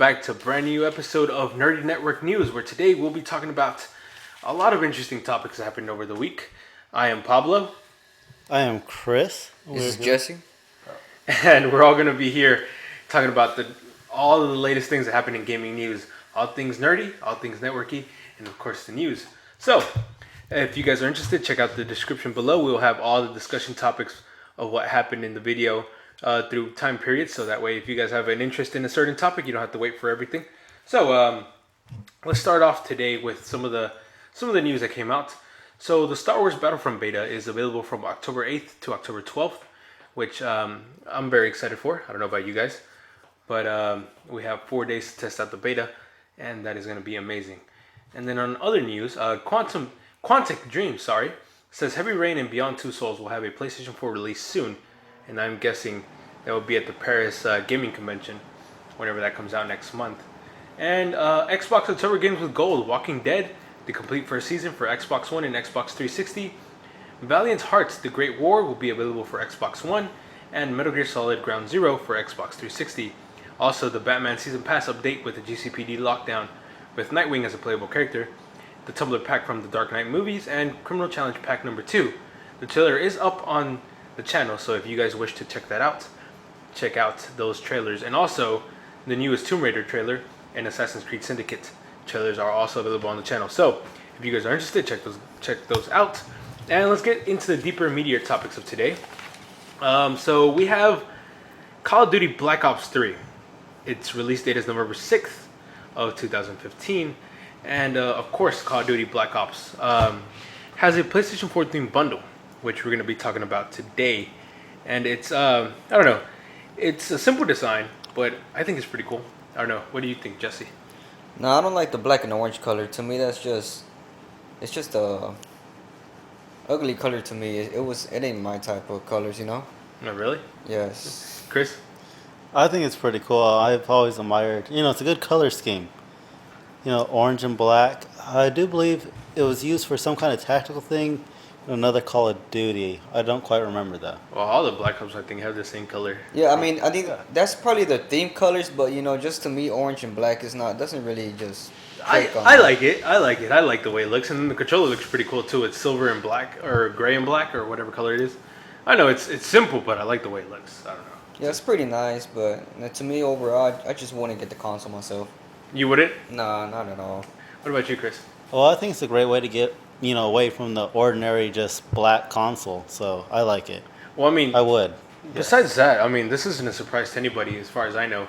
back to a brand new episode of Nerdy Network News, where today we'll be talking about a lot of interesting topics that happened over the week. I am Pablo. I am Chris. This is Jesse. And we're all going to be here talking about all of the latest things that happen in gaming news. All things nerdy, all things networky, and of course the news. So, if you guys are interested, check out the description below. We'll have all the discussion topics of what happened in the video through time periods, so that way if you guys have an interest in a certain topic, you don't have to wait for everything. So let's start off today with some of the news that came out. So the Star Wars Battlefront beta is available from October 8th to October 12th, which I'm very excited for. I don't know about you guys, but we have 4 days to test out the beta, and that is going to be amazing. And then on other news, Quantic Dream says Heavy Rain and Beyond Two Souls will have a PlayStation 4 release soon, and I'm guessing that will be at the Paris Gaming Convention whenever that comes out next month. And Xbox October Games with Gold, Walking Dead, the complete first season for Xbox One and Xbox 360. Valiant Hearts, The Great War will be available for Xbox One, and Metal Gear Solid Ground Zero for Xbox 360. Also, the Batman Season Pass update with the GCPD lockdown with Nightwing as a playable character, the Tumblr pack from the Dark Knight movies, and Criminal Challenge Pack number 2. The trailer is up on the channel, so if you guys wish to check that out, check out those trailers. And also, the newest Tomb Raider trailer and Assassin's Creed Syndicate trailers are also available on the channel. So, if you guys are interested, check those out. And let's get into the deeper, meatier topics of today. So we have Call of Duty Black Ops 3. Its release date is November 6th of 2015. And of course, Call of Duty Black Ops has a PlayStation 4 themed bundle, which we're going to be talking about today. And it's, I don't know, it's a simple design, but I think it's pretty cool. I don't know. What do you think, Jesse? No, I don't like the black and orange color. To me, it's just a ugly color to me. It ain't my type of colors, you know? Not really? Yes. Chris? I think it's pretty cool. I've always admired, it's a good color scheme. Orange and black. I do believe it was used for some kind of tactical thing in another Call of Duty. I don't quite remember that. Well, all the Black Ops, I think, have the same color. Yeah, I mean, I think that's probably the theme colors, but, just to me, orange and black doesn't really just... I like it. I like the way it looks. And then the controller looks pretty cool, too. It's silver and black, or gray and black, or whatever color it is. I know, it's simple, but I like the way it looks. I don't know. Yeah, it's pretty nice, but to me, overall, I just want to get the console myself. You wouldn't? Nah, not at all. What about you, Chris? Well, I think it's a great way to get, away from the ordinary just black console. So I like it. Well, I mean... I would. Besides that, I mean, this isn't a surprise to anybody, as far as I know,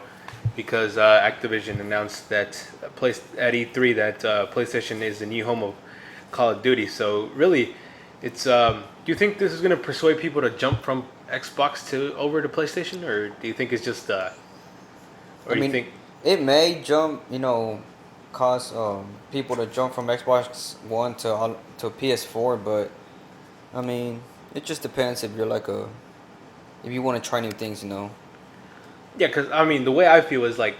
because Activision announced that at E3 that PlayStation is the new home of Call of Duty. So really, it's... do you think this is going to persuade people to jump from Xbox over to PlayStation, or do you think it's just... It may jump, cause people to jump from Xbox One to PS4, but I mean, it just depends if you're if you want to try new things, Yeah, because I mean, the way I feel is like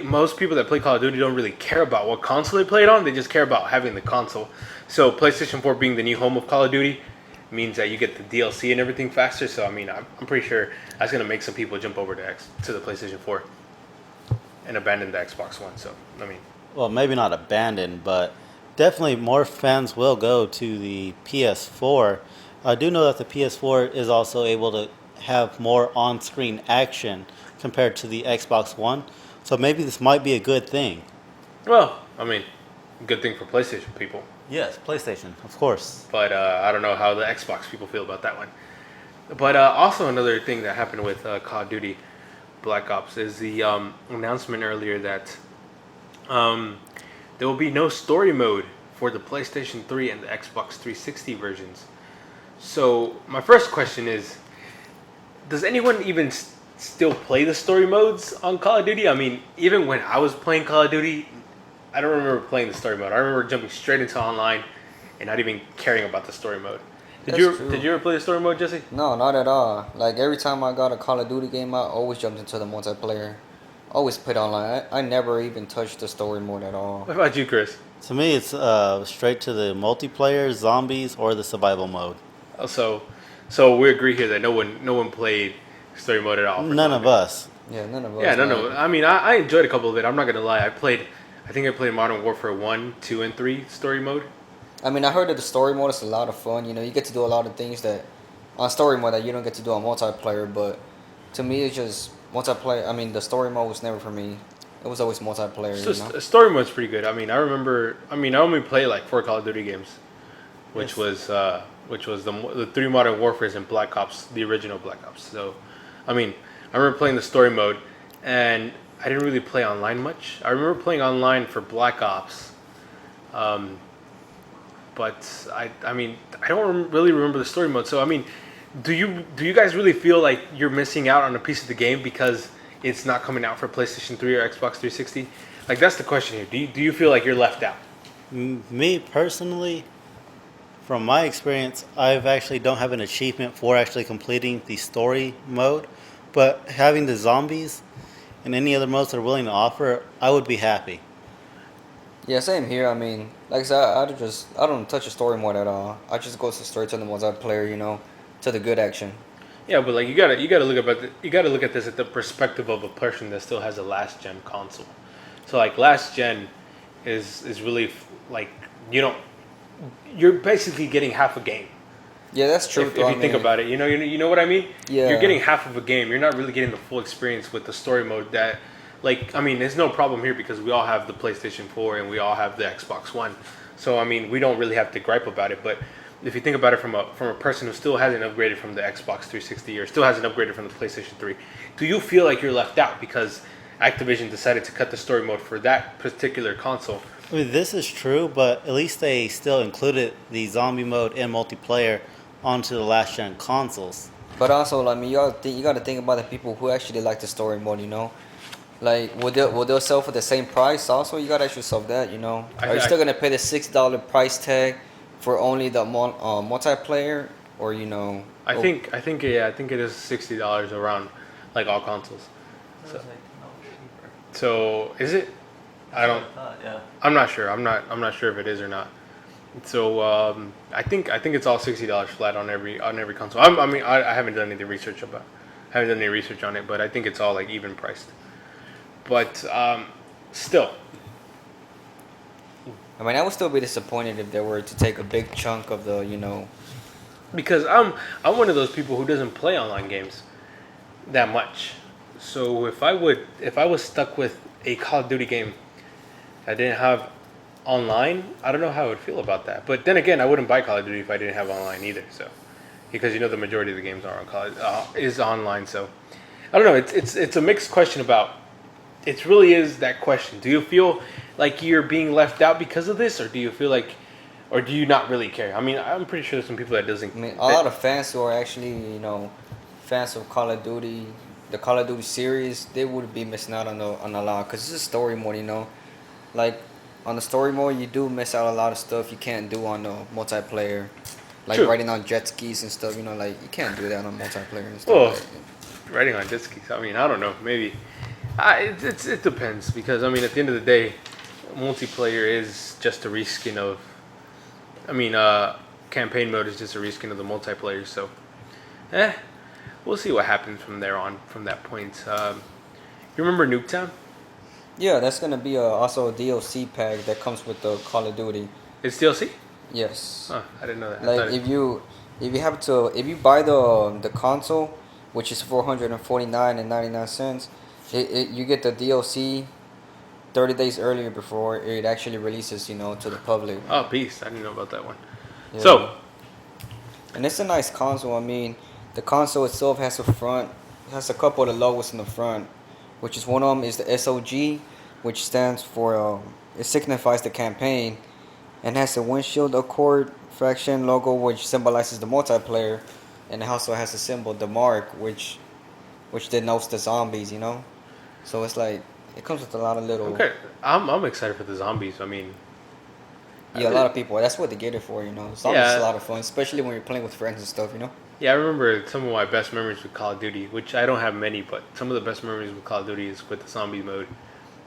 most people that play Call of Duty don't really care about what console they play it on. They just care about having the console. So PlayStation 4 being the new home of Call of Duty means that you get the DLC and everything faster. So I mean, I'm pretty sure that's gonna make some people jump over to the PlayStation 4 and abandon the Xbox One. So I mean. Well, maybe not abandoned, but definitely more fans will go to the PS4. I do know that the PS4 is also able to have more on-screen action compared to the Xbox One. So maybe this might be a good thing. Well, I mean, good thing for PlayStation people. Yes, PlayStation, of course. But I don't know how the Xbox people feel about that one. But also another thing that happened with Call of Duty Black Ops is the announcement earlier that there will be no story mode for the PlayStation 3 and the Xbox 360 versions. So my first question is, does anyone even still play the story modes on Call of Duty? I mean, even when I was playing Call of Duty, I don't remember playing the story mode. I remember jumping straight into online and not even caring about the story mode. Did you ever play the story mode, Jesse? No, not at all. Like every time I got a Call of Duty game, I always jumped into the multiplayer. Always played online. I never even touched the story mode at all. What about you, Chris? To me, it's straight to the multiplayer, zombies, or the survival mode. So we agree here that no one played story mode at all. None of us. Yeah, none of us. Yeah, no. Like, I mean, I enjoyed a couple of it. I'm not gonna lie. I think I played Modern Warfare 1, 2, and 3 story mode. I mean, I heard that the story mode is a lot of fun. You know, you get to do a lot of things that on story mode that you don't get to do on multiplayer. But to me, it's just multiplayer. I mean, the story mode was never for me. It was always multiplayer. So You know. story mode's pretty good. I mean, I remember. I mean, I only played like 4 Call of Duty games, which Yes. was the 3 Modern Warfares and Black Ops, the original Black Ops. So, I mean, I remember playing the story mode, and I didn't really play online much. I remember playing online for Black Ops, um, but I mean, I don't really remember the story mode. So, I mean, do you guys really feel like you're missing out on a piece of the game because it's not coming out for PlayStation 3 or Xbox 360? Like that's the question here. Do you feel like you're left out? Me personally, from my experience, I've actually don't have an achievement for actually completing the story mode, but having the zombies and any other modes they're willing to offer, I would be happy. Yeah, same here. I mean, like I said, I don't touch the story mode at all. I just go straight to the multiplayer. You know, to the good action. Yeah, but like you gotta look at this at the perspective of a person that still has a last gen console. So like last gen is really like you don't you're basically getting half a game. Yeah, that's true. If Though. I you think mean, about it, you know what I mean. You're yeah. getting half of a game. You're not really getting the full experience with the story mode. That like I mean, there's no problem here because we all have the PlayStation 4 and we all have the Xbox One. So I mean, we don't really have to gripe about it. But if you think about it from a person who still hasn't upgraded from the Xbox 360 or still hasn't upgraded from the PlayStation 3, do you feel like you're left out because Activision decided to cut the story mode for that particular console? I mean, this is true, but at least they still included the zombie mode and multiplayer onto the last gen consoles. But also, I mean, you gotta think about the people who actually like the story mode. You know, like will they sell for the same price? Also, you gotta ask yourself that. You know, I, are you I, still gonna pay the $6 price tag for only the multiplayer, or you know? I think I think yeah, I think it is $60 around like all consoles. So, so is it? I don't. Yeah. I'm not sure. I'm not sure if it is or not. So I think it's all $60 flat on every console. I haven't done any research about. I haven't done any research on it, but I think it's all like even priced. But still, I mean, I would still be disappointed if they were to take a big chunk of the, you know. because I'm one of those people who doesn't play online games that much. So if I was stuck with a Call of Duty game that didn't have online, I don't know how I would feel about that. But then again, I wouldn't buy Call of Duty if I didn't have online either. So because the majority of the games are on is online. So I don't know. It's a mixed question about. It really is that question. Do you feel like you're being left out because of this, or do you feel like, or do you not really care? I mean, I'm pretty sure there's some people that doesn't. I mean, a lot of fans who are actually, you know, fans of Call of Duty, the Call of Duty series, they would be missing out on a lot because it's a story mode, you know. Like on the story mode, you do miss out a lot of stuff you can't do on the multiplayer, like True. riding on jet skis and stuff. You know, like you can't do that on multiplayer and stuff. Well, Like, riding on jet skis. I mean, I don't know. Maybe. It depends because I mean, at the end of the day, multiplayer is just a reskin of. I mean, campaign mode is just a reskin of the multiplayer. So, we'll see what happens from there on. From that point, you remember Nuketown? yeah, that's gonna be also a DLC pack that comes with the Call of Duty. It's DLC. Yes. Oh, I didn't know that. I Like thought if you buy the console, which is $449.99, you get the DLC 30 days earlier before it actually releases, you know, to the public. oh, beast! I didn't know about that one. Yeah. So, And it's a nice console. I mean, the console itself has a couple of the logos in the front, which is one of them is the SOG, which stands for it signifies the campaign, and has the windshield accord faction logo, which symbolizes the multiplayer, and it also has a symbol, the mark, which denotes the zombies. You know, so it's like it comes with a lot of little. okay, I'm excited for the zombies. I mean, Yeah, a lot of people. That's what they get it for. You know, zombies is Yeah. a lot of fun, especially when you're playing with friends and stuff. You know. yeah, I remember some of my best memories with Call of Duty, which I don't have many, but some of the best memories with Call of Duty is with the zombie mode.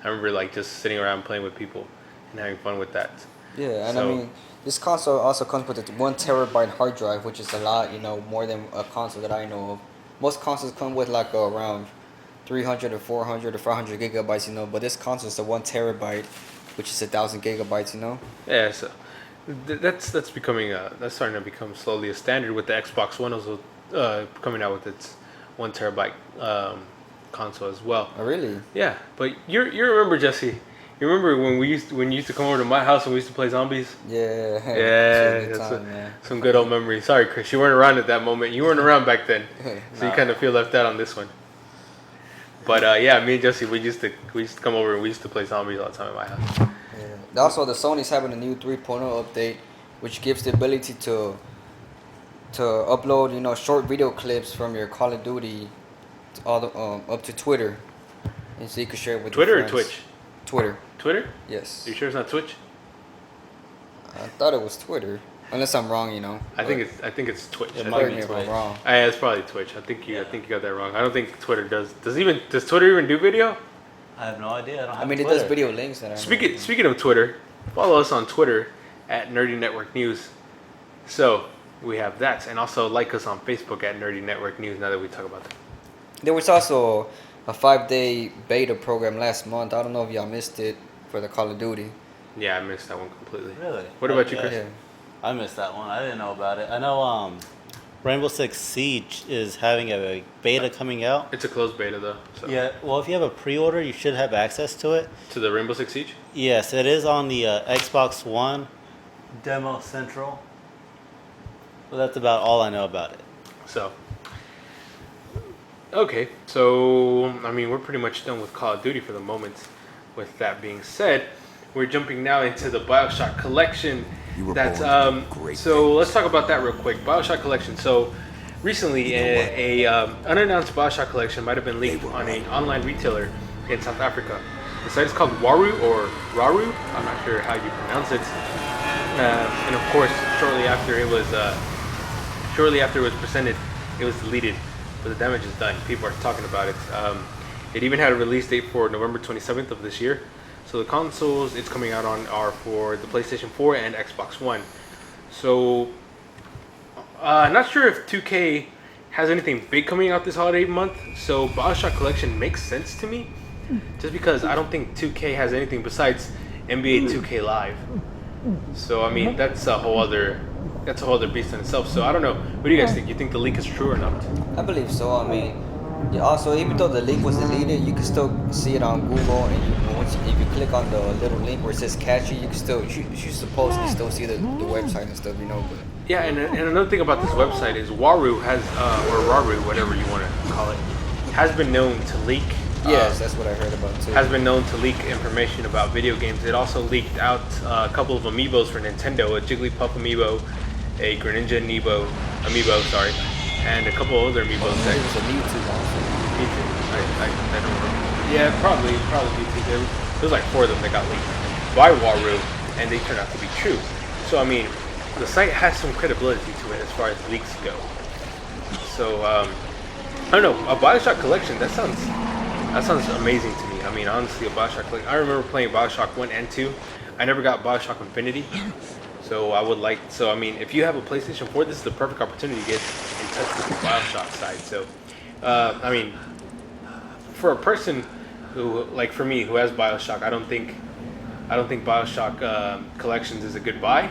I remember like just sitting around playing with people and having fun with that. Yeah, and I So- mean, this console also comes with a 1 terabyte hard drive, which is a lot, you know, more than a console that I know of. Most consoles come with like around 300 or 400 or 500 gigabytes, you know. But this console is a 1 terabyte, which is 1,000 gigabytes, you know. Yeah, so that's becoming that's starting to become slowly a standard with the Xbox One also coming out with its 1 terabyte console as well. Oh, really? Yeah, but you remember, Jesse? You remember when you used to come over to my house and we used to play zombies? Yeah. Yeah, It's a good that's time, man. some good old memories. Sorry, Chris, you weren't around at that moment. You weren't around back then, so you Nah. kind of feel left out on this one. But yeah, me and Jesse, we used to come over and we used to play zombies all the time at my house. Yeah. Also, the Sony's having a new 3.0 update, which gives the ability to upload, you know, short video clips from your Call of Duty, all the, up to Twitter, and so you can share it with Twitter your or friends. Twitch? Twitter. Twitter? Yes. You sure it's not Twitch? I thought it was Twitter, unless I'm wrong, you know. I think it's Twitch. It I might think be Correct me it's if I'm wrong. Yeah, it's probably Twitch. I think you got that wrong. I don't think Twitter does. Does Twitter even do video? I have no idea. I don't have I mean, it Twitter. does video links. That I Speaking of Twitter, follow us on Twitter at Nerdy Network News. So we have that, and also like us on Facebook at Nerdy Network News. Now that we talk about that, There was also a 5-day beta program last month. I don't know if y'all missed it for the Call of Duty. yeah, I missed that one completely. Really? What about you, Okay. Chris? Yeah. I missed that one. I didn't know about it. I know Rainbow Six Siege is having a beta coming out. It's a closed beta though. So. Yeah, well, if you have a pre-order, you should have access to it. To the Rainbow Six Siege. Yes, it is on the Xbox One Demo Central. Well, that's about all I know about it. So. Okay, so I mean we're pretty much done with Call of Duty for the moment. With that being said, we're jumping now into the Bioshock collection. That's so let's talk about that real quick. Bioshock collection. So recently, a unannounced Bioshock collection might have been leaked on an online retailer in South Africa. The site is called Waru or Raru. I'm not sure how you pronounce it. And of course, shortly after it was presented, it was deleted. But the damage is done. People are talking about it. It even had a release date for November 27th of this year. So the consoles it's coming out on are for the PlayStation 4 and Xbox One. So not sure if 2K has anything big coming out this holiday month. So Bioshock Collection makes sense to me, just because I don't think 2K has anything besides NBA 2K Live. So I mean that's a whole other beast in itself. So I don't know. What do you guys think? You think the leak is true or not? I believe so. I mean, yeah, also, even though the link was deleted, you can still see it on Google, and if you click on the little link where it says catchy, you can still you supposedly still see the website and stuff, you know. But Yeah, and another thing about this website is Waru has or Raru, whatever you want to call it, has been known to leak. yes, that's what I heard about too. Has been known to leak information about video games. It also leaked out a couple of amiibos for Nintendo, a Jigglypuff amiibo, a Greninja amiibo, sorry, and a couple other amiibos. It was a Mewtwo also. Mewtwo. I don't remember. Yeah, probably Mewtwo. There was like 4 of them that got leaked by Waru, and they turned out to be true. So I mean, the site has some credibility to it as far as leaks go. So I don't know, a Bioshock collection. That sounds amazing to me. I mean, honestly, a Bioshock collection. I remember playing Bioshock 1 and 2. I never got Bioshock Infinity. So I would like. So I mean, if you have a PlayStation 4, this is the perfect opportunity to get in touch with the Bioshock side. So I mean, for a person who, like for me, who has Bioshock, I don't think Bioshock collections is a good buy.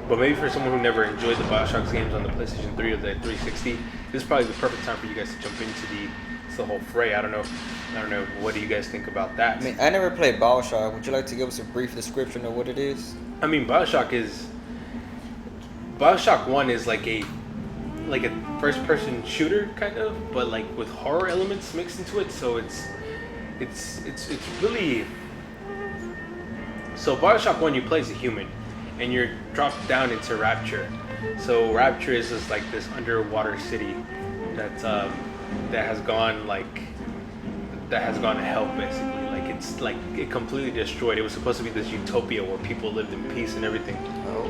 But maybe for someone who never enjoyed the Bioshock games on the PlayStation 3 or the 360, this is probably the perfect time for you guys to jump into the whole fray. I don't know. What do you guys think about that? I mean, I never played Bioshock. Would you like to give us a brief description of what it is? I mean, Bioshock 1 is like a first-person shooter kind of, but like with horror elements mixed into it. So it's really. So Bioshock 1, you play as a human, and you're dropped down into Rapture. So Rapture is just like this underwater city that has gone to hell basically. Like it's like it completely destroyed. It was supposed to be this utopia where people lived in peace and everything. Oh.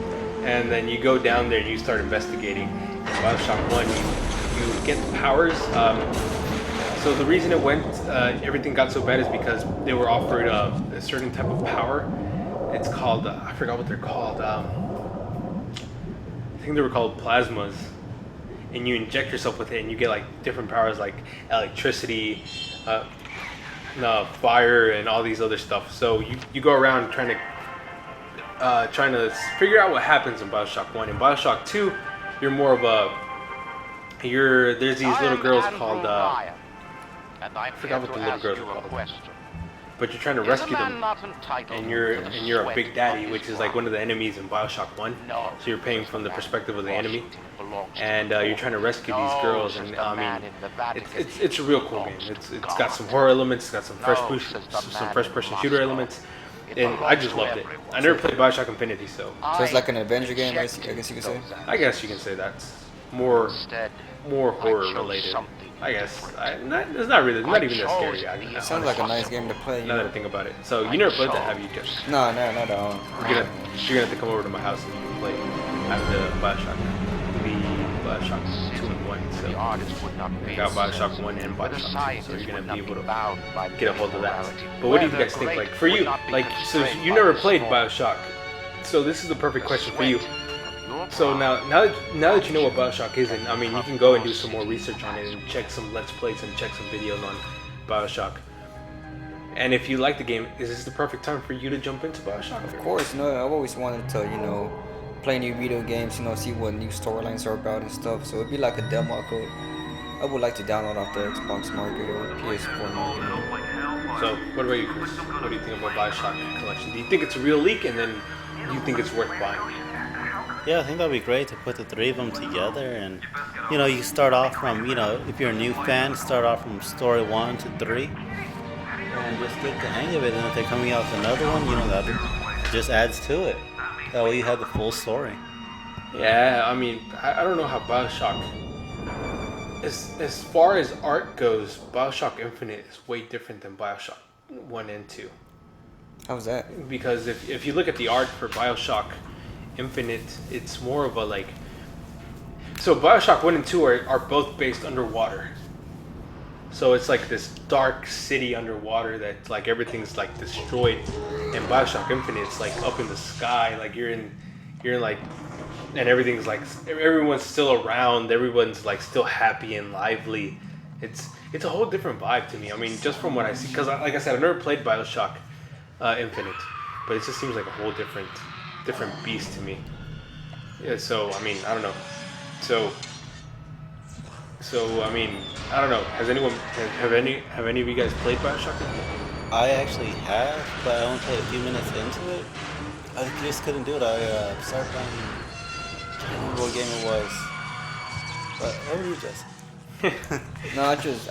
And then you go down there and you start investigating. In Bioshock 1, you get the powers. So the reason everything got so bad is because they were offered a certain type of power. It's called, I forgot what they're called. I think they were called plasmas. And you inject yourself with it and you get like different powers like electricity. fire and all these other stuff. So you go around trying to figure out what happens in Bioshock 1. In Bioshock 2, you're more of there's these little girls called I forgot what the little girls are called. But you're trying to rescue them, and you're a big daddy, which is like one of the enemies in Bioshock 1. So you're paying from the perspective of the enemy, and you're trying to rescue these girls. And I mean, it's a real cool game. It's got some horror elements, it's got some first person shooter elements, and I just loved it. I never played Bioshock Infinity, so it's like an adventure game, I guess you could say. I guess you can say that's more horror related. I guess it's not even that scary. It sounds like a nice game to play. Now that I think about it. So you never played that, have you, Jeff? No, not at all. You're gonna have to come over to my house and you can play. I have the Bioshock 2 and 1. So I got Bioshock 1 and Bioshock 2. So you're gonna be able to get a hold of that. But what do you guys think? Like for you, so you never played Bioshock. So this is the perfect question for you. So now that you know what Bioshock is, and I mean, you can go and do some more research on it and check some Let's Plays and check some videos on Bioshock. And if you like the game, is this the perfect time for you to jump into Bioshock? Of course, no. I've always wanted to, play new video games, see what new storylines are about and stuff. So it'd be like a demo I would like to download off the Xbox market or PS4 market. So what about you, Chris? What do you think about Bioshock Collection? Do you think it's a real leak, and then do you think it's worth buying? Yeah, I think that'd be great to put the three of them together, and you start off from if you're a new fan, start off from story 1 to 3, and just get the hang of it. And if they're coming out with another one, that just adds to it. That way you have the full story. Yeah, I mean, I don't know how Bioshock. As far as art goes, Bioshock Infinite is way different than Bioshock 1 and 2. How's that? Because if you look at the art for Bioshock Infinite, it's more of a so Bioshock 1 and 2 are both based underwater. So it's like this dark city underwater that everything's destroyed. And Bioshock Infinite, it's up in the sky, you're in and everything's everyone's still around, everyone's still happy and lively. It's a whole different vibe to me. I mean, just from what I see, because like I said, I've never played Bioshock Infinite, but it just seems like a whole different beast to me. Yeah, so I mean, I don't know. So I mean, I don't know. Have any of you guys played Bioshock? I actually have, but I only played a few minutes into it. I just couldn't do it. I started playing. I can't remember what game it was. But what were you, Jesse?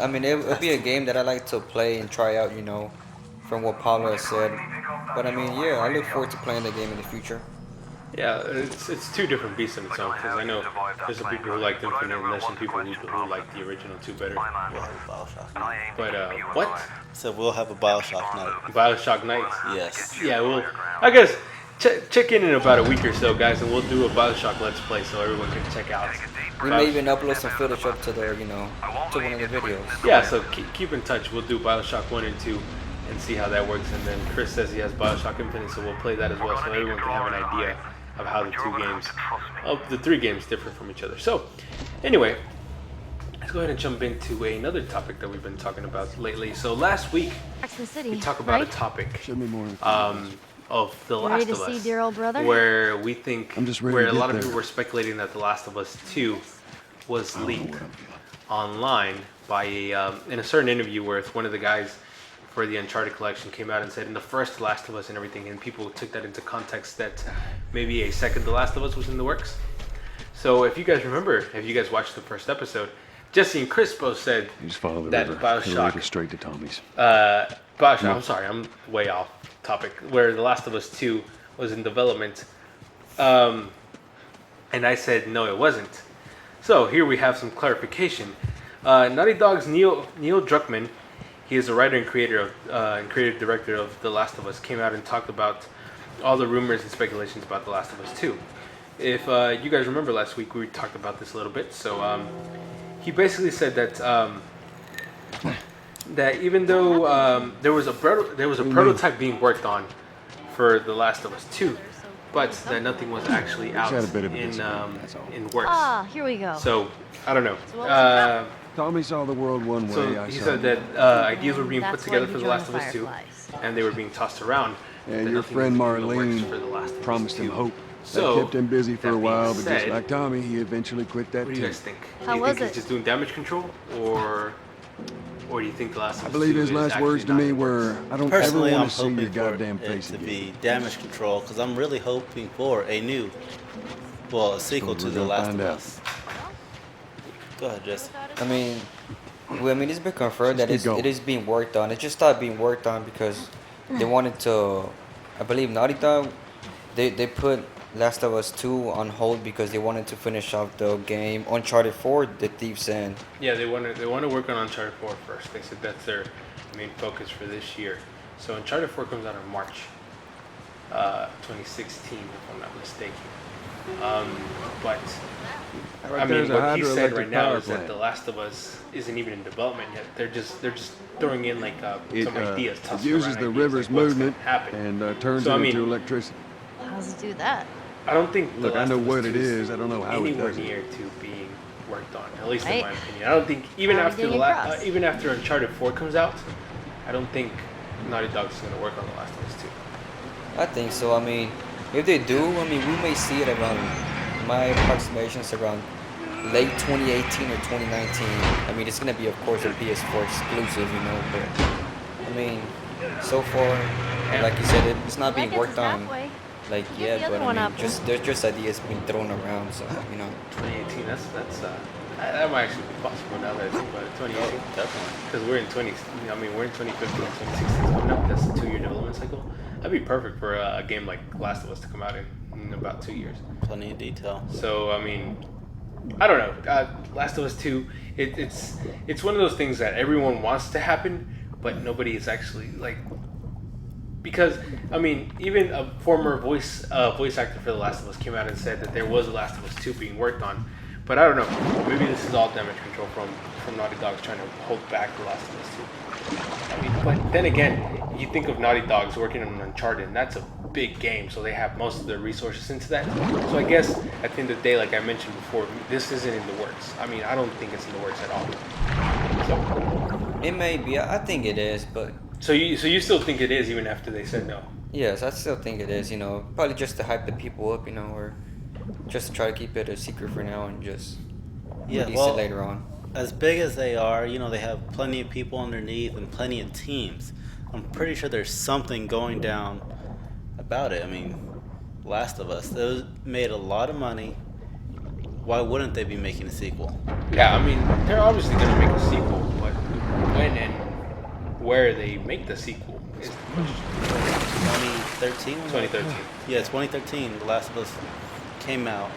I mean, it would be a game that I like to play and try out, from what Pablo has said. But I mean, yeah, I look forward to playing the game in the future. Yeah, it's two different beasts in its own, because I know there's some people who like Infinite and there's some people who like the original two better. But what? So we'll have a Bioshock night. Bioshock night? Yes. Yeah, well, I guess check in about a week or so, guys, and we'll do a Bioshock Let's Play so everyone can check out. We may even upload some footage up to the, to one of the videos. Yeah, so keep in touch. We'll do Bioshock 1 and 2 and see how that works. And then Chris says he has Bioshock Infinite, so we'll play that as well so everyone can have an idea of how the three games differ from each other. So, anyway, let's go ahead and jump into another topic that we've been talking about lately. So last week, we talked about a topic of The Last of Us, dear old brother? where we think, where a lot of there. people were speculating that The Last of Us 2 was leaked online by in a certain interview where one of the guys for the Uncharted collection came out and said in the first Last of Us and everything, and people took that into context that maybe a second The Last of Us was in the works. So if you guys remember, if you guys watched the first episode, Jesse and Chris both said You just follow the that river. Bioshock, It'll straight to Tommy's. Bioshock, I'm sorry, I'm way off topic, where The Last of Us 2 was in development. And I said, no, it wasn't. So here we have some clarification. Naughty Dog's Neil Druckmann, he is the writer and creator and creative director of The Last of Us, came out and talked about all the rumors and speculations about The Last of Us 2. If you guys remember last week, we talked about this a little bit. So he basically said that that even though there was a prototype being worked on for The Last of Us 2, but that nothing was actually out in works. Ah, here we go. So I don't know. Tommy saw the world one way. So I he saw said the that ideas were being put That's why together you for The joined Last the of Us 2, Fireflies. and they were being tossed around. Yeah, that your nothing friend was in the works Marlene for The Last of Us promised him 2. hope. So, That kept him busy for a that being while, but just said, like Tommy, he eventually quit that what do you too. guys think? How Do you was think he's it? just doing damage control, or do you think The Last of I Us believe 2 his is last actually words to not me in the works? were, I don't Personally, ever I'm want to see hoping your for goddamn it face to again. be damage control because I'm really hoping for a sequel Suppose to we're The gonna Last find of out. Us. Go ahead, Jesse. I mean, well, I mean, it's been confirmed Just that keep going. it is being worked on. It just started being worked on because they wanted to, I believe Naughty Dog, they put Last of Us 2 on hold because they wanted to finish off the game Uncharted 4, The Thief's End. Yeah, they want to work on Uncharted 4 first. They said that's their main focus for this year. So Uncharted 4 comes out in March 2016, if I'm not mistaken. But Right I mean, there's a what he said hydroelectric right now power is that plant. The Last of Us isn't even in development yet. They're just throwing in like some ideas, It tossing uses around the ideas, river's like what's gonna movement happen. and turns So, it I mean, into electricity. How does it do that? I don't think Look, The I Last know of Us what 2 it is. I don't know how it anywhere does it. near to being worked on. At least in Right. my opinion. I don't think even Already after getting across. even after Uncharted 4 comes out, I don't think Naughty Dog's gonna work on The Last of Us 2. I think so. I mean, if they do, I mean, we may see it around, my approximations around late 2018 or 2019. I mean, it's gonna be, of course, a PS4 exclusive, you know. But I mean, so far, like you said, it's not That being gets worked us on halfway. like Get yet. the other But I one mean, up. there's just ideas being thrown around. So you know, 2018. That might actually be possible now that I think about it. 2018. Definitely. Because we're in 20. I mean, we're in 2015, 2016 coming up. That's a 2-year development cycle. That'd be perfect for a game like Last of Us to come out in about 2 years. Plenty of detail. So I mean, I don't know. Last of Us 2. It's one of those things that everyone wants to happen, but nobody is actually like. Because I mean, even a former voice actor for The Last of Us came out and said that there was a Last of Us 2 being worked on, but I don't know. Maybe this is all damage control from Naughty Dog trying to hold back The Last of Us 2. I mean, but then again, you think of Naughty Dog's working on Uncharted, and that's a big game, so they have most of their resources into that. So I guess at the end of the day, like I mentioned before, this isn't in the works. I mean, I don't think it's in the works at all. So, it may be. I think it is, but so you still think it is even after they said no? yes, I still think it is. You know, probably just to hype the people up. You know, or just to try to keep it a secret for now and just release it later on. As big as they are, they have plenty of people underneath and plenty of teams. I'm pretty sure there's something going down about it. I mean, Last of Us, those made a lot of money. Why wouldn't they be making a sequel? Yeah, I mean, they're obviously going to make a sequel, but when and where they make the sequel is the question. 2013? 2013. Yeah, 2013. The Last of Us came out.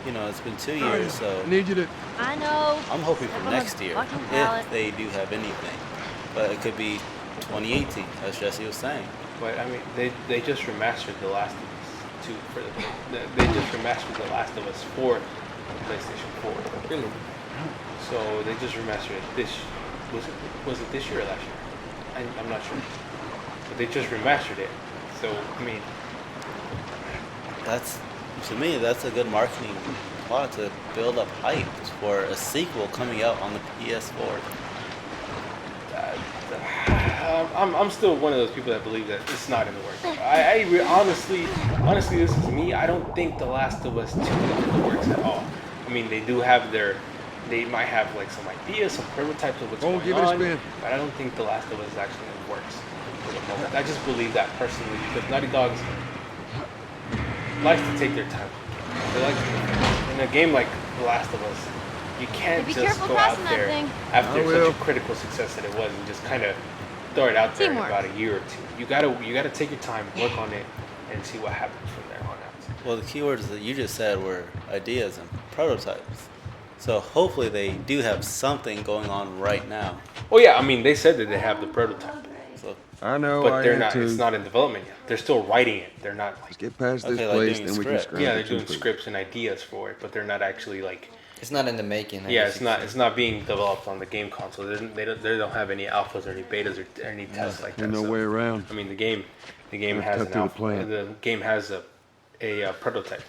It's been 2 years, so I need you to. I know. I'm hoping Step for on the next year fucking pallet. if they do have anything. But it could be 2018, as Jesse was saying. But I mean, they just remastered The Last of Us 2 for they just remastered The Last of Us for the PlayStation 4. Really? So they just remastered it was it this year or last year? I'm not sure. But they just remastered it. So I mean, To me, that's a good marketing plot to build up hype for a sequel coming out on the PS4. I'm still one of those people that believe that it's not in the works. Honestly, this is me. I don't think The Last of Us 2 is in the works at all. I mean, they might have like some ideas, some prototypes of what's going Give it a on, spin. but I don't think The Last of Us is actually in the works for the moment. I just believe that personally because Naughty Dogs likes to take their time. They like to, in a game like The Last of Us, you can't Be just careful go out crossing that there thing. after I will. such a critical success that it was and just kind of throw it out there Teamwork. in about a year or two. You gotta take your time, work on it, and see what happens from there on out. Well, the keywords that you just said were ideas and prototypes. So hopefully they do have something going on right now. Well, yeah, I mean they said that they have the prototype, So I know. but I they're am not. too. It's not in development yet. They're still writing it. They're not Let's like get past this Okay, like place, doing then we can script. scrap yeah, it they're too, doing please. scripts and ideas for it, but they're not actually like It's not in the making. I yeah, guess it's you could not say. being developed on the game console. They don't have any alphas or any betas or any tests like that. There's no way around. I mean, the game We'll has cut an through the alpha. plan. The game has a prototype.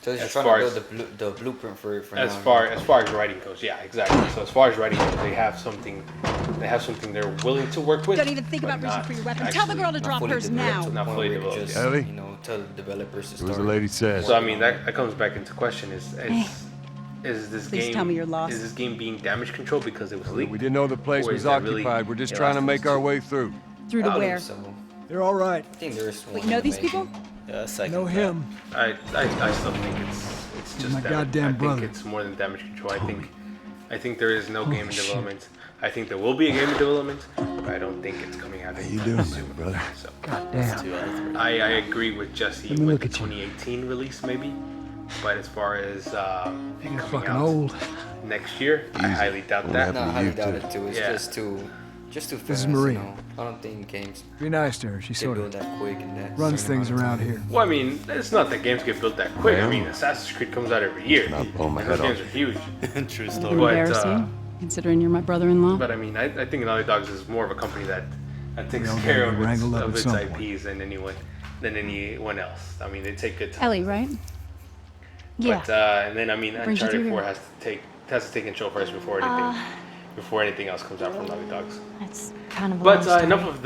So they're as trying far to as build the blueprint for it for as now. far as writing goes, yeah, exactly. So as far as writing goes, they have something they're willing to work with. Don't even think but about reaching not for your weapon. Tell the actually- girl to Not drop fully hers developed now. to the Not point fully where you could developed just, yet. Ellie? you know, tell the developers to Do as start. the lady says. So I mean that comes back into question: is this Please game tell me you're lost. is this game being damage control because it was leaked? We didn't know the place Or was is that really occupied. We're just The trying Last to of Us make our 2? way through. Through to I where? believe so. They're all right. I think there's one. Wait, you know in the these people? making. Yeah, second. Know that. him. I still think it's just my damage. goddamn I think brother. it's more than damage control. I think there is no game in development. I think there will be a game in development, but I don't think it's coming out. How you doing, soon. brother? So Damn. 2 out of 3. I agree with Jesse Let me with look the at you. 2018 release maybe, but as far as You're coming fucking out old. next year, I highly doubt Won't that. happen. No, I You highly too. doubt it too. It's Yeah. just too fast. This is Maria. You know? I don't think games Be nice to her. She get sort built of that quick and that runs certain things amount of around time. here. Well, I mean, it's not that games get built that quick. I Yeah. mean, Assassin's Creed comes out every year. Not blowing my And those head games off. are huge. True Been story. But, embarrassing, considering you're my brother-in-law. But I mean, I think Naughty Dogs is more of a company that takes all care gotta be of wrangled up at its some IPs than anyone else. I mean, they take good time. Ellie, right? Yeah. But and then I mean, Brings you Uncharted through 4 here. has to take control first before anything else comes out from Naughty Dogs. That's kind of a But long story. enough of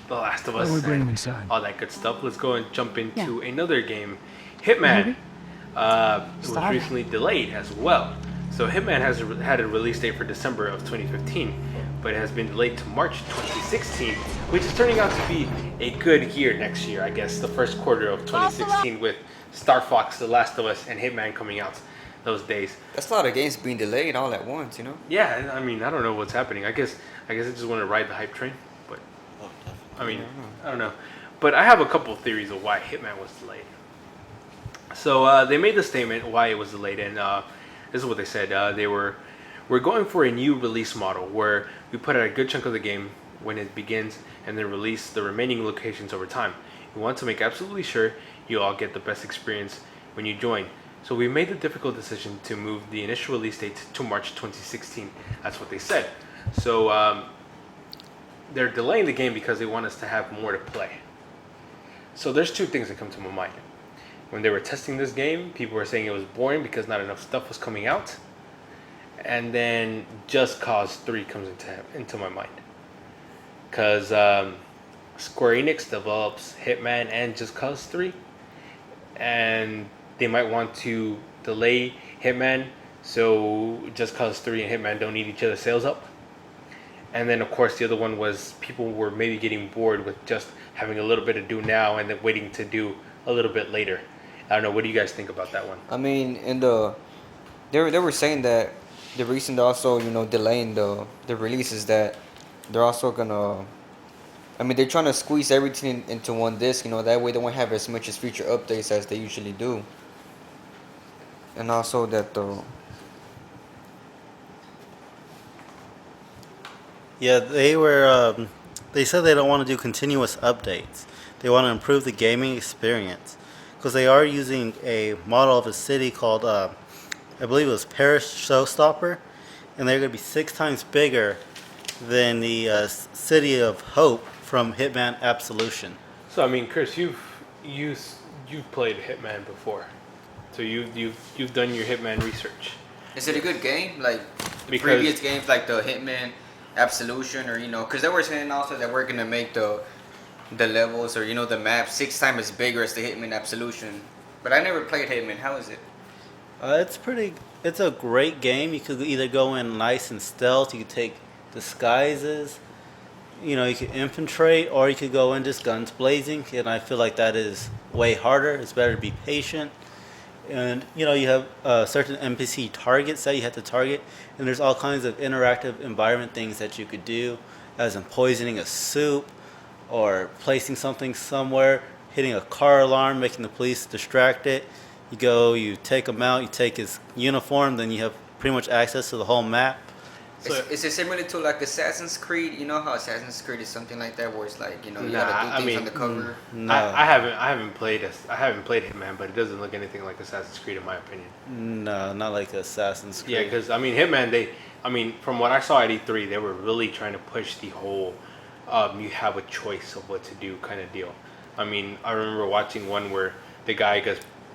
the Last of Why Us don't we bring him and inside? all that good stuff. Let's go and jump into another game, Hitman. It was Stop. recently delayed as well. So Hitman has had a release date for December of 2015, but it has been delayed to March 2016, which is turning out to be a good year next year, I guess, the first quarter of 2016 with Star Fox, The Last of Us, and Hitman coming out those days. That's a lot of games being delayed all at once, you know. Yeah, I mean, I don't know what's happening. I guess I just want to ride the hype train, but Oh, definitely. I mean, I don't know. But I have a couple theories of why Hitman was delayed. So they made the statement why it was delayed, and this is what they said. We're going for a new release model where we put out a good chunk of the game when it begins and then release the remaining locations over time. We want to make absolutely sure you all get the best experience when you join. So we made the difficult decision to move the initial release date to March 2016. That's what they said. So they're delaying the game because they want us to have more to play. So there's two things that come to my mind. When they were testing this game, people were saying it was boring because not enough stuff was coming out. And then Just Cause 3 comes into my mind. Because Square Enix develops Hitman and Just Cause 3. And they might want to delay Hitman so Just Cause 3 and Hitman don't eat each other's sales up. And then, of course, the other one was people were maybe getting bored with just having a little bit to do now and then waiting to do a little bit later. I don't know. What do you guys think about that one? I mean, they were saying that the reason they're also, you know, delaying the release is that they're also gonna. I mean, they're trying to squeeze everything into one disc. You know, that way they won't have as much as feature updates as they usually do. And also that Yeah, they were. They said they don't want to do continuous updates. They want to improve the gaming experience because they are using a model of a city called, I believe it was Paris Showstopper, and they're going to be 6 times bigger than the City of Hope from Hitman Absolution. So, I mean, Chris, you've played Hitman before, so you've done your Hitman research. is it a good game? Like Because- previous games, like the Hitman Absolution, or you know, because they were saying also that we're gonna make the levels or you know the map 6 times as bigger as the Hitman Absolution. But I never played Hitman. How is it? It's a great game. You could either go in nice and stealth. You could take disguises. You know, you could infiltrate, or you could go in just guns blazing. And I feel like that is way harder. It's better to be patient. And you know, you have certain NPC targets that you have to target, and there's all kinds of interactive environment things that you could do, as in poisoning a soup, or placing something somewhere, hitting a car alarm, making the police distracted. You go, you take him out, you take his uniform, then you have pretty much access to the whole map. So- Is it similar to like Assassin's Creed? You know how Assassin's Creed is something like that, where it's like you know you Nah, gotta do I things mean, on the cover. No, I haven't played Hitman, but it doesn't look anything like Assassin's Creed in my opinion. no, not like Assassin's Creed. Yeah, because I mean, Hitman. From what I saw at E3, they were really trying to push the whole you have a choice of what to do kind of deal. I mean, I remember watching one where the guy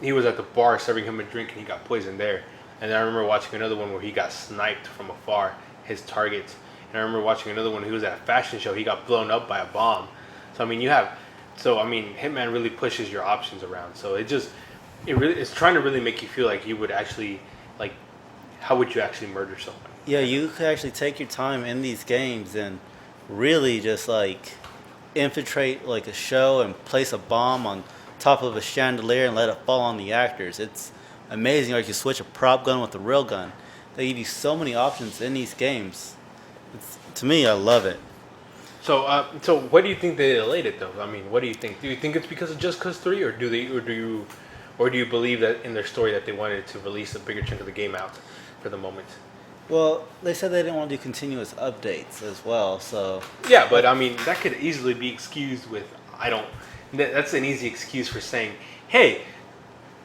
he was at the bar serving him a drink and he got poisoned there. And then I remember watching another one where he got sniped from afar, his targets. And I remember watching another one. He was at a fashion show. He got blown up by a bomb. So I mean, Hitman really pushes your options around. So it's trying to really make you feel like you would actually like, how would you actually murder someone? Yeah, you could actually take your time in these games and really just like infiltrate like a show and place a bomb on top of a chandelier and let it fall on the actors. It's amazing. Or you can switch a prop gun with a real gun. They give you so many options in these games. To me, I love it. So, so what do you think they delayed it though? I mean, what do you think? Do you think it's because of Just Cause 3, or do you believe that in their story that they wanted to release a bigger chunk of the game out for the moment? Well, they said they didn't want to do continuous updates as well, so... Yeah, but I mean, that could easily be excused with, that's an easy excuse for saying, hey,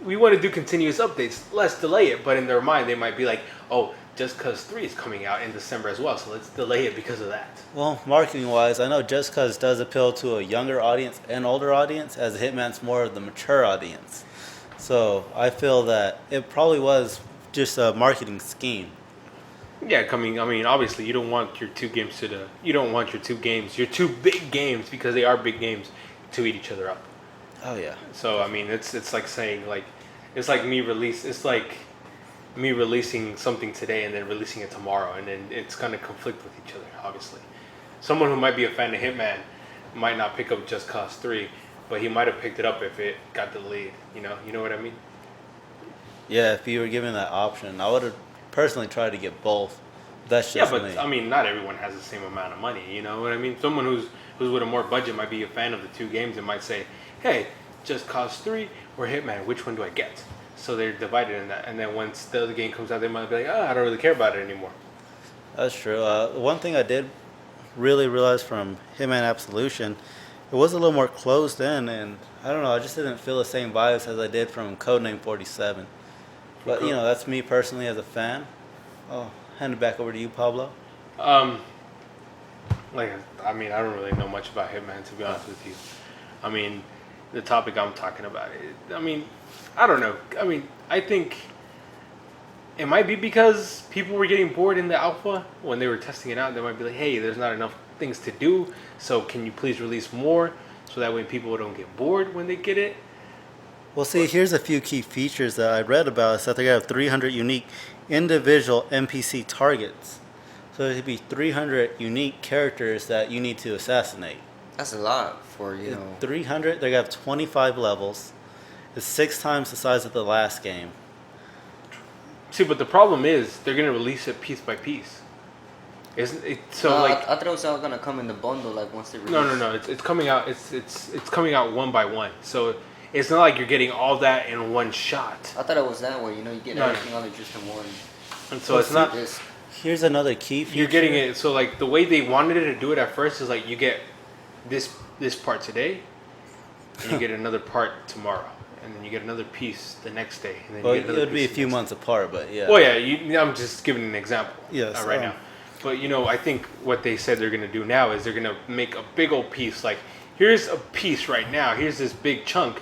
we want to do continuous updates, let's delay it. But in their mind, they might be like, oh, Just Cause 3 is coming out in December as well, so let's delay it because of that. Well, marketing-wise, I know Just Cause does appeal to a younger audience and older audience, as Hitman's more of the mature audience. So I feel that it probably was just a marketing scheme. Yeah, obviously, you don't want your two games your two big games, because they are big games, to eat each other up. Oh yeah. So I mean, it's like saying it's like me releasing something today and then releasing it tomorrow, and then it's gonna conflict with each other. Obviously, someone who might be a fan of Hitman might not pick up Just Cause 3, but he might have picked it up if it got delayed. You know what I mean? Yeah, if you were given that option, I would have personally tried to get both. That's just me. I mean, not everyone has the same amount of money. You know what I mean? Someone who's with a more budget might be a fan of the two games and might say, "Hey, Just Cause 3 or Hitman, which one do I get?" So they're divided in that. And then once the other game comes out, they might be like, "Oh, I don't really care about it anymore." That's true. One thing I did really realize from Hitman Absolution, it was a little more closed in, and I don't know, I just didn't feel the same vibes as I did from Codename 47. But, that's me personally as a fan. I'll hand it back over to you, Pablo. I don't really know much about Hitman, to be honest with you. I mean, the topic I'm talking about, I don't know. I think it might be because people were getting bored in the alpha when they were testing it out. They might be like, hey, there's not enough things to do, so can you please release more so that way people don't get bored when they get it? Well, see, here's a few key features that I read about. Is that they're going to have 300 unique individual NPC targets. So it could be 300 unique characters that you need to assassinate. That's a lot for, 300, they're going to have 25 levels. It's 6 times the size of the last game. See, but the problem is they're going to release it piece by piece. Isn't it? So I thought it was all gonna come in the bundle, like once they release. No. It's coming out. It's coming out one by one. So it's not like you're getting all that in one shot. I thought it was that way. You get everything on it just in one. And so it's not. Here's another key feature. You're getting it. So like the way they wanted it to do it at first is like you get this part today, and you get another part tomorrow, and then you get another piece the next day, and then you get another it would be a piece few months apart, but yeah. Well, yeah. I'm just giving an example. Yes. Right now. But I think what they said they're gonna do now is they're gonna make a big old piece. Like, here's a piece right now. Here's this big chunk.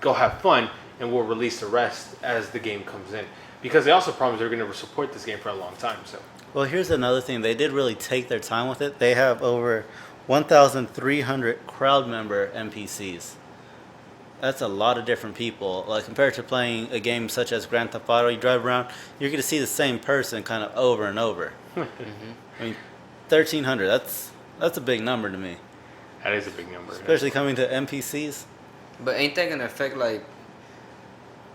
Go have fun, and we'll release the rest as the game comes in. Because they also promised they're gonna support this game for a long time. So. Well, here's another thing. They did really take their time with it. They have over 1,300 crowd member NPCs. That's a lot of different people. Like compared to playing a game such as Grand Theft Auto, you drive around, you're going to see the same person kind of over and over. I mean, 1,300. That's a big number to me. That is a big number. Especially coming to NPCs. But ain't that gonna affect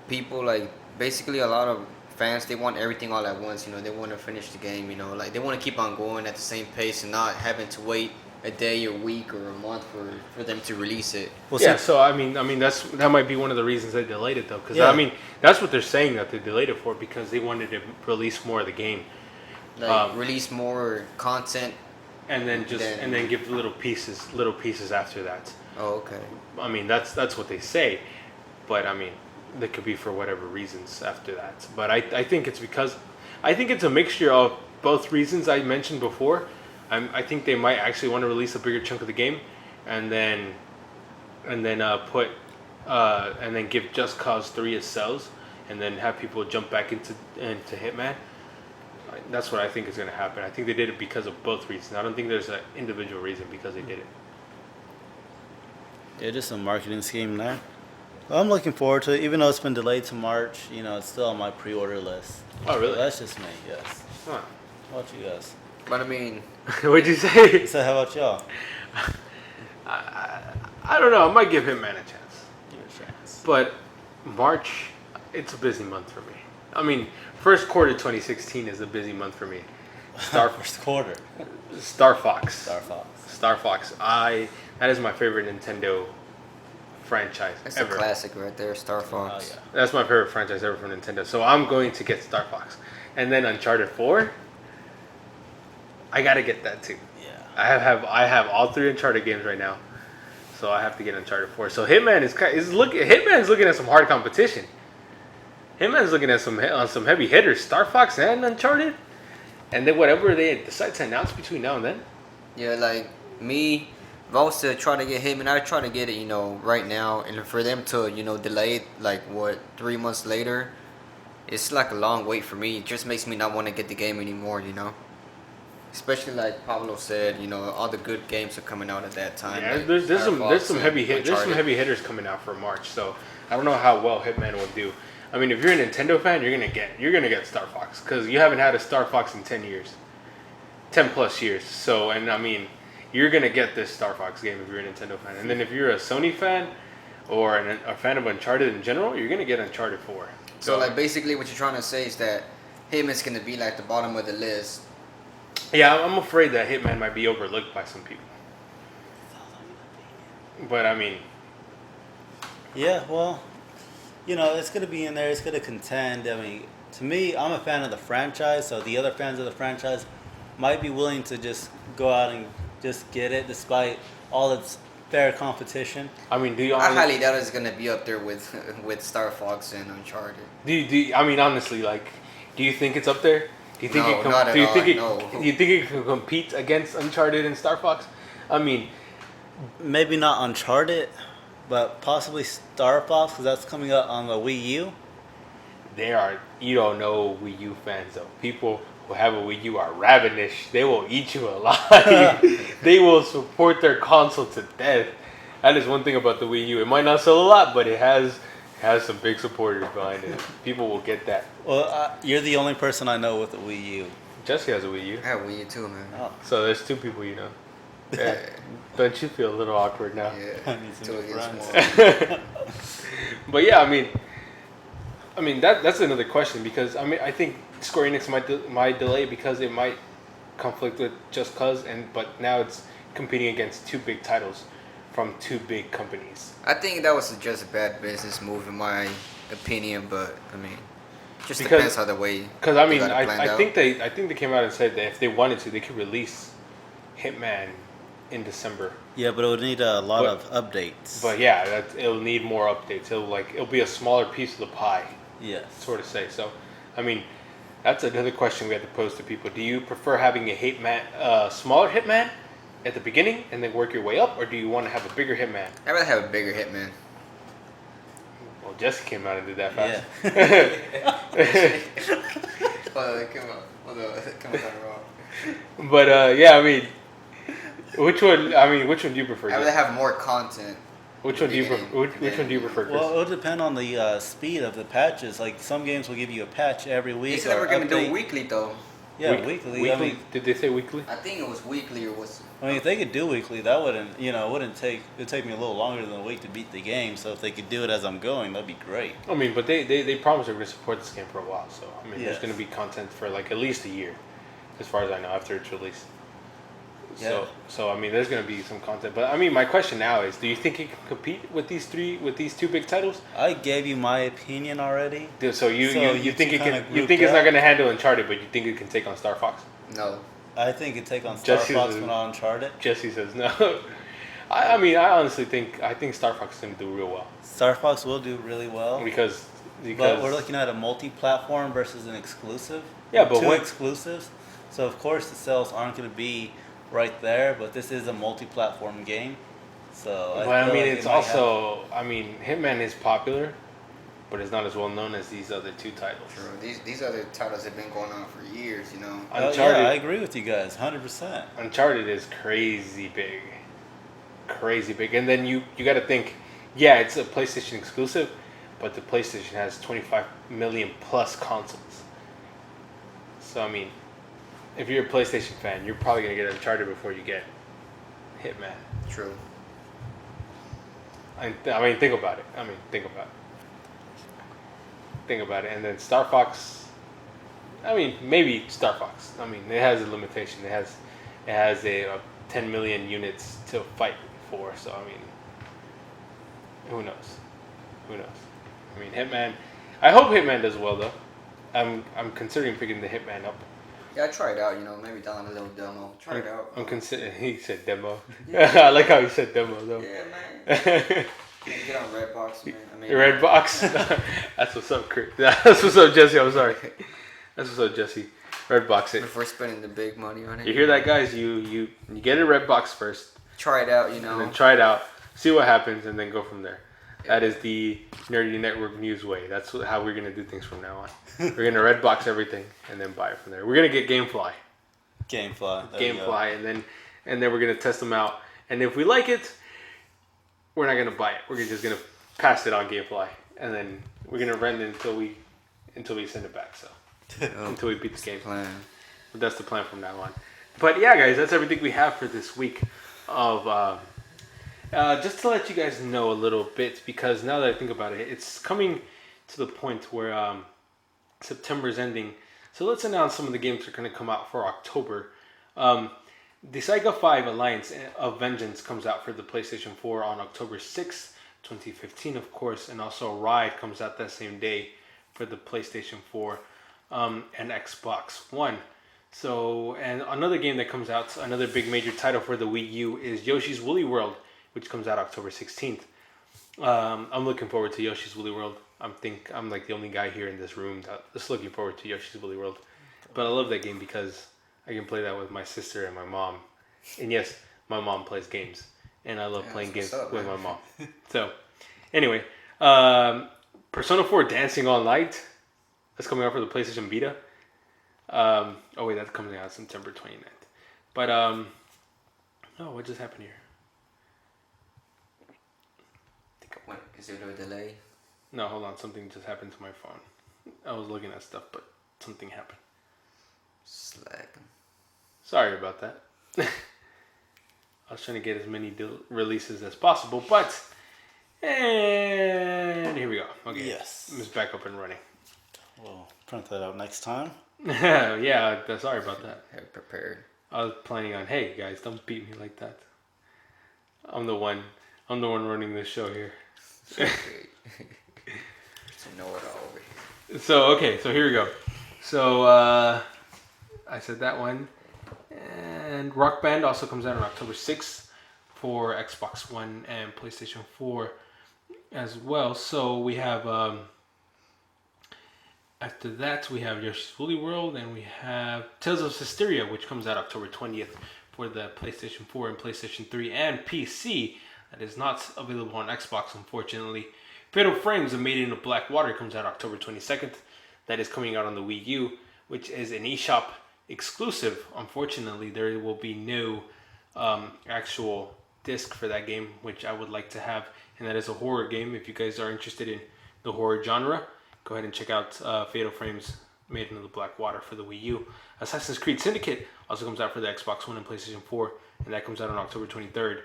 people? Basically, a lot of fans, they want everything all at once. They want to finish the game. Like they want to keep on going at the same pace and not having to wait a day, a week, or a month for them to release it. Well, yeah. So that might be one of the reasons they delayed it though, because that's what they're saying that they delayed it for, because they wanted to release more of the game. Release more content, and then give little pieces after that. Oh, okay. That's what they say, but that could be for whatever reasons after that. But I think it's a mixture of both reasons I mentioned before. I think they might actually want to release a bigger chunk of the game, and then put and then give Just Cause 3 a sells, and then have people jump back into Hitman. That's what I think is going to happen. I think they did it because of both reasons. I don't think there's an individual reason because they did it. Yeah, just a marketing scheme there. Well, I'm looking forward to it, even though it's been delayed to March. It's still on my pre-order list. Oh, really? So that's just me. Yes. Huh. How about you guys? But I mean, What'd you say? So how about y'all? I don't know. I might give Hitman a chance. Give it a chance. But March, it's a busy month for me. I mean, first quarter 2016 is a busy month for me. First quarter. Star Fox. Star Fox. That is my favorite Nintendo franchise that's ever. a classic right there, Star Fox. Oh yeah. That's my favorite franchise ever from Nintendo. So I'm going to get Star Fox. And then Uncharted 4, I gotta get that too. Yeah. I have all 3 Uncharted games right now. So I have to get Uncharted 4. So Hitman's looking at some hard competition. Hitman's looking at some heavy hitters, Star Fox and Uncharted. And then whatever they decide to announce between now and then. Yeah, like me, if I was to try to get Hitman, I'd try to get it, right now. And for them to, delay it, 3 months later, it's like a long wait for me. It just makes me not want to get the game anymore, Especially like Pablo said, all the good games are coming out at that time. Yeah, like there's some heavy Uncharted. hitters coming out for March. So I don't know how well Hitman will do. I mean, if you're a Nintendo fan, you're gonna get Star Fox because you haven't had a Star Fox in 10 plus years. So, and I mean, you're gonna get this Star Fox game if you're a Nintendo fan. And then if you're a Sony fan or a fan of Uncharted in general, you're gonna get Uncharted 4. So like basically what you're trying to say is that Hitman's gonna be like the bottom of the list. Yeah, I'm afraid that Hitman might be overlooked by some people. But I mean, Yeah, well, it's going to be in there. It's going to contend. I mean, to me, I'm a fan of the franchise, so the other fans of the franchise might be willing to just go out and just get it despite all its fair competition. I mean, I highly doubt it's gonna be up there with Star Fox and Uncharted. I mean, honestly, do you think it's up there? Do you think No, not at all, no. Do you think it can compete against Uncharted and Star Fox? I mean, Maybe not Uncharted, but possibly Star Fox, because that's coming out on the Wii U. you don't know Wii U fans though. People who have a Wii U are ravenous. They will eat you alive. They will support their console to death. That is one thing about the Wii U. It might not sell a lot, but it has some big supporters behind it. People will get that. Well, you're the only person I know with a Wii U. Jesse has a Wii U. I have Wii U too, man. Oh. So there's 2 people you know. Yeah. Don't you feel a little awkward now? Yeah, need some two new against friends. one. But yeah, I mean that's another question because I think Square Enix might delay because it might conflict with Just Cause but now it's competing against 2 big titles from 2 big companies. I think that was just a bad business move in my opinion, but I mean, just Because- depends how the way. Because I mean they got it planned I out. think they came out and said that if they wanted to they could release Hitman in December. Yeah, but it would need a lot But- of updates. But yeah, it'll need more updates. It'll be a smaller piece of the pie. Yes. Sort of say. So, I mean, that's another question we have to pose to people. Do you prefer having a Hitman, smaller Hitman at the beginning and then work your way up, or do you want to have a bigger Hitman? I'd rather have a bigger Hitman. Well, Jesse came out and did that fast. Oh, come on, wrong. But yeah, I mean, which one do you prefer? I'd rather have more content. Which one do you prefer? Which one do you prefer, Chris? Well, it would depend on the speed of the patches. Like some games will give you a patch every week. They said they were gonna update. do weekly though. Yeah, weekly. I mean, Did they say weekly? I think it was weekly or was. if they could do weekly, that wouldn't, it'd take me a little longer than a week to beat the game. So if they could do it as I'm going, that'd be great. I mean, but they promised they're going to support this game for a while. So I mean, there's Yes. going to be content for like at least a year, as far as I know, after it's released. Yeah. So I mean, there's going to be some content. But I mean, my question now is, do you think it can compete with these 2 big titles? I gave you my opinion already. So you think two it kinda can? You grouped think it's up. not going to handle Uncharted, but you think it can take on Star Fox? No. I think it'd take on Star Jesse's Fox a- when on Uncharted. Jesse says no. I mean, I honestly think Star Fox is going to do real well Star Fox will do really well. because But we're looking at a multi-platform versus an exclusive. Yeah, but 2 what- exclusives. So of course the sales aren't going to be right there, but this is a multi-platform game. So, But I feel mean, like it's it might have- also, I mean, Hitman is popular, but it's not as well known as these other two titles. True. These other titles have been going on for years, you know. Uncharted, yeah, I agree with you guys, 100%. Uncharted is crazy big, and then you got to think, yeah, it's a PlayStation exclusive, but the PlayStation has 25 million plus consoles. So I mean, if you're a PlayStation fan, you're probably gonna get Uncharted before you get Hitman. True. I mean, think about it. Think about it. And then Star Fox. I mean, maybe Star Fox. I mean, it has a limitation. It has a 10 million units to fight for. So I mean, who knows? I mean, Hitman. I hope Hitman does well though. I'm considering picking the Hitman up. Yeah, try it out. You know, maybe download a little demo. Try it out. I'm considering. He said demo. I like how he said demo though. Yeah, man. Get on Redbox, man. I mean, Redbox. That's what's up, Chris. That's what's up, Jesse. I'm sorry. That's what's up, Jesse. Redbox it. Before spending the big money on it. You hear that, guys? You get a Redbox first, Try it out, you know. and then try it out, see what happens, and then go from there. That is the Nerdy Network news way. That's how we're gonna do things from now on. We're gonna Redbox everything and then buy it from there. We're gonna get GameFly, and then we're gonna test them out. And if we like it, we're not gonna buy it. We're just gonna pass it on GameFly, and then we're gonna rent it until we send it back. So until we beat the game. Plan. But that's the plan from now on. But yeah, guys, that's everything we have for this week of. Just to let you guys know a little bit, because now that I think about it, it's coming to the point where September is ending. So let's announce some of the games that are going to come out for October. The Saiga 5 Alliance of Vengeance comes out for the PlayStation 4 on October 6th, 2015, of course. And also Ride comes out that same day for the PlayStation 4 and Xbox One. So, and another game that comes out, another big major title for the Wii U is Yoshi's Woolly World, which comes out October 16th. I'm looking forward to Yoshi's Woolly World. I'm like the only guy here in this room that's looking forward to Yoshi's Woolly World. But I love that game because I can play that with my sister and my mom. And yes, my mom plays games. And I love playing games with my mom. So, anyway, Persona 4 Dancing All Night. That's coming out for the PlayStation Vita. Oh wait, that's coming out September 29th. But, oh, what just happened here? What, is there a delay? No, hold on. Something just happened to my phone. I was looking at stuff, but something happened. Slacking. Sorry about that. I was trying to get as many releases as possible, but... And here we go. Okay. Yes. It's back up and running. We'll print that out next time. Yeah, sorry about that. Have prepared. I was planning on, hey guys, don't beat me like that. I'm the one running this show here. So know it all over here. So here we go. So I said that one, and Rock Band also comes out on October 6th for Xbox One and PlayStation 4 as well. So we have after that we have Yoshi's Woolly World, and we have Tales of Systeria, which comes out October 20th for the PlayStation 4 and PlayStation 3 and PC. That is not available on Xbox, unfortunately. Fatal Frames, A Maiden of Black Water, comes out October 22nd. That is coming out on the Wii U, which is an eShop exclusive. Unfortunately, there will be no actual disc for that game, which I would like to have. And that is a horror game. If you guys are interested in the horror genre, go ahead and check out Fatal Frames, Maiden of the Black Water for the Wii U. Assassin's Creed Syndicate also comes out for the Xbox One and PlayStation 4, and that comes out on October 23rd.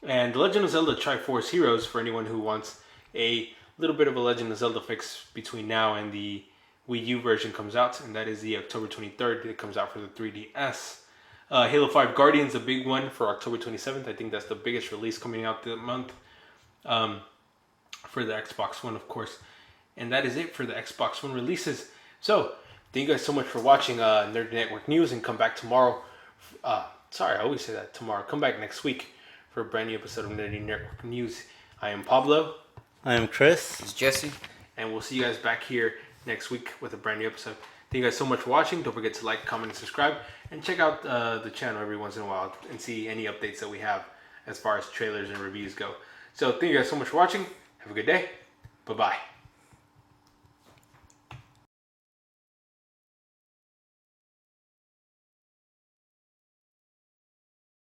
And The Legend of Zelda Triforce Heroes, for anyone who wants a little bit of a Legend of Zelda fix between now and the Wii U version comes out, and that is the October 23rd. It comes out for the 3DS. Halo 5 Guardians, a big one for October 27th. I think that's the biggest release coming out that month for the Xbox One, of course. And that is it for the Xbox One releases. So, thank you guys so much for watching Nerd Network News, and come back tomorrow. Sorry, I always say that, tomorrow. Come back next week for a brand new episode of Nerdy Network News. I am Pablo. I am Chris. It's Jesse. And we'll see you guys back here next week with a brand new episode. Thank you guys so much for watching. Don't forget to like, comment, and subscribe. And check out the channel every once in a while and see any updates that we have as far as trailers and reviews go. So thank you guys so much for watching. Have a good day. Bye bye.